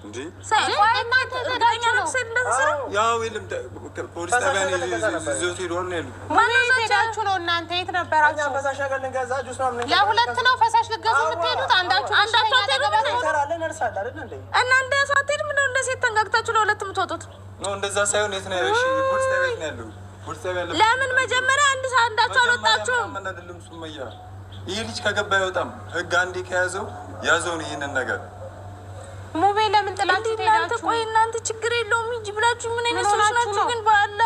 እንዴ ያው የለም ፖሊስ ጣቢያ ነው ይዞት ሄዷል ነው ያሉት። ማነው ሄዳችሁ ነው እናንተ? የት ነበራችሁ? ለሁለት ነው ፈሳሽ ልገዙ የምትሄዱት? አንዳችሁ አትሄዱም እና እንደ ሰው አትሄድም? ምነው እንደ ሴት ተንጋግታችሁ ለሁለት የምትወጡት ነው? እንደዛ ሳይሆን የት ነው ያለው? እሺ ፖሊስ ጣቢያ ነው ያለው። ፖሊስ ጣቢያ ያለው ለምን መጀመሪያ አንዳችሁ አልወጣችሁም? ምን አይደለም ሱመያ፣ ይሄ ልጅ ከገባ አይወጣም። ህግ አንዴ ከያዘው ያዘው ነው ይሄንን ነገር። ሙቤ ለምን ጥላችሁ ሄዳችሁ? ቆይ እናንተ ችግር የለውም እንጂ ብላችሁ ምን አይነት ሰዎች ናችሁ ግን? በአላ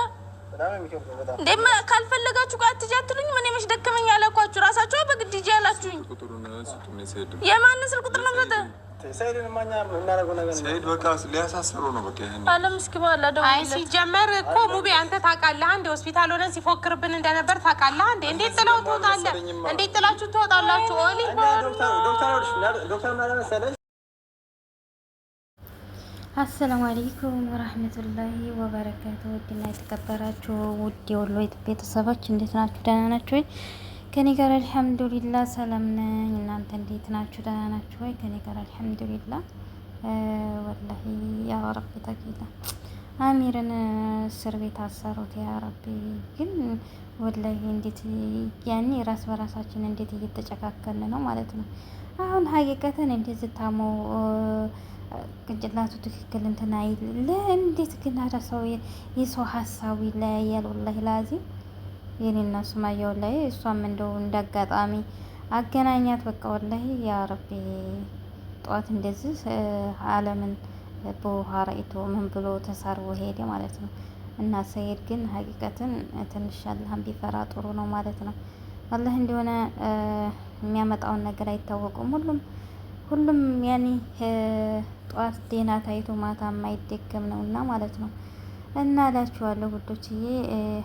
እንደማ ካልፈለጋችሁ ጋር አትጃትሉኝ። ምን የመሽ ደከመኝ ያላኳችሁ ራሳችሁ በግድ ሂጂ ያላችሁኝ። የማን ስልክ ቁጥር ነው ማለት? ሰይድን ማኛ እናረጋው ነገር ሰይድ በቃ ሊያሳስረው ነው በቃ። ይሄን አለም እስኪ ባላ ደው አይ ሲጀመር እኮ ሙቤ አንተ ታውቃለህ አንዴ ሆስፒታል ሆነን ሲፎክርብን እንደነበር ታውቃለህ አንዴ። እንዴት ጥላው ትወጣለህ? እንዴት ጥላችሁ ትወጣላችሁ? ኦሊ ዶክተር ማለት መሰለኝ። አሰላሙ አለይኩም ወራህመቱላሂ ወበረካቱ። ውድና የተከበራችሁ ውድ የወሎ ቤተሰቦች እንዴት ናችሁ? ደህና ናችሁ ወይ? ከኔ ጋር አልሐምዱሊላህ ሰላም ነኝ። እናንተ እንዴት ናችሁ? ደህና ናችሁ ወይ? ከኔ ጋር አልሐምዱሊላህ። ወላሂ ያ ረቢ ተቂላ አሚርን እስር ቤት አሰሩት። ያ ረቢ ግን ወላሂ እንዴት ያኔ ራስ በራሳችን እንዴት እየተጨካከልን ነው ማለት ነው። አሁን ሀቂቀተን እንዴት ዝታሞ ቅንጭላቱ ትክክል እንትን አይል ለእንዴት ግን አረሰው የሰው ሀሳቡ ይለያያል። ወላሂ ላዚም የኔና ሱማያው ላይ እሷም እንደው እንዳጋጣሚ አገናኛት። በቃ ወላሂ ያ ረቢ ጠዋት እንደዚህ ዓለምን በውሃ ራይቶ ምን ብሎ ተሳርቦ ሄደ ማለት ነው። እና ሰይድ ግን ሀቂቀትን ትንሽ አላህን ቢፈራ ጥሩ ነው ማለት ነው። አላህ እንደሆነ የሚያመጣውን ነገር አይታወቁም። ሁሉም ያኔ ጠዋት ዴና ታይቶ ማታ የማይደገም ነውና ማለት ነው። እና እላችኋለሁ ውዶችዬ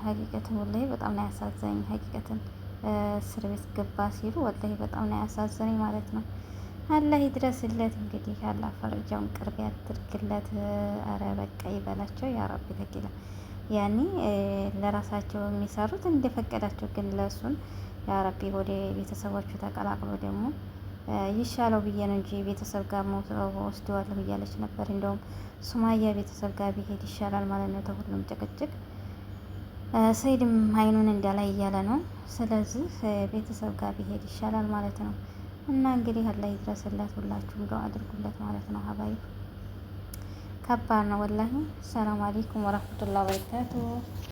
ሀቂቀትን ወላሂ በጣም ነው ያሳዘኝ። ሀቂቀትን እስር ቤት ገባ ሲሉ ወላሂ በጣም ነው ያሳዘኝ ማለት ነው። አላህ ይድረስለት እንግዲህ አላህ ፈረጃውን ቅርብ ያድርግለት። አረ በቃ ይበላቸው ያ ረቢ ተቂላ። ያኔ ለራሳቸው የሚሰሩት እንደፈቀዳቸው ግን ለሱን ያ ረቢ ወደ ቤተሰቦቹ ተቀላቅሎ ደግሞ ይሻለው ብዬ ነው እንጂ ቤተሰብ ጋር ወስደዋለሁ እያለች ነበር። እንደውም ሱማያ ቤተሰብ ጋር ቢሄድ ይሻላል ማለት ነው። ተሁሉም ጭቅጭቅ ሰይድም አይኑን እንዳላይ እያለ ነው። ስለዚህ ቤተሰብ ጋር ቢሄድ ይሻላል ማለት ነው። እና እንግዲህ አላህ ይድረስለት፣ ሁላችሁም ዱአ አድርጉለት ማለት ነው። ሀባይ ከባድ ነው ወላሂ። ሰላም አለይኩም ወራህመቱላሂ ወበረካቱ።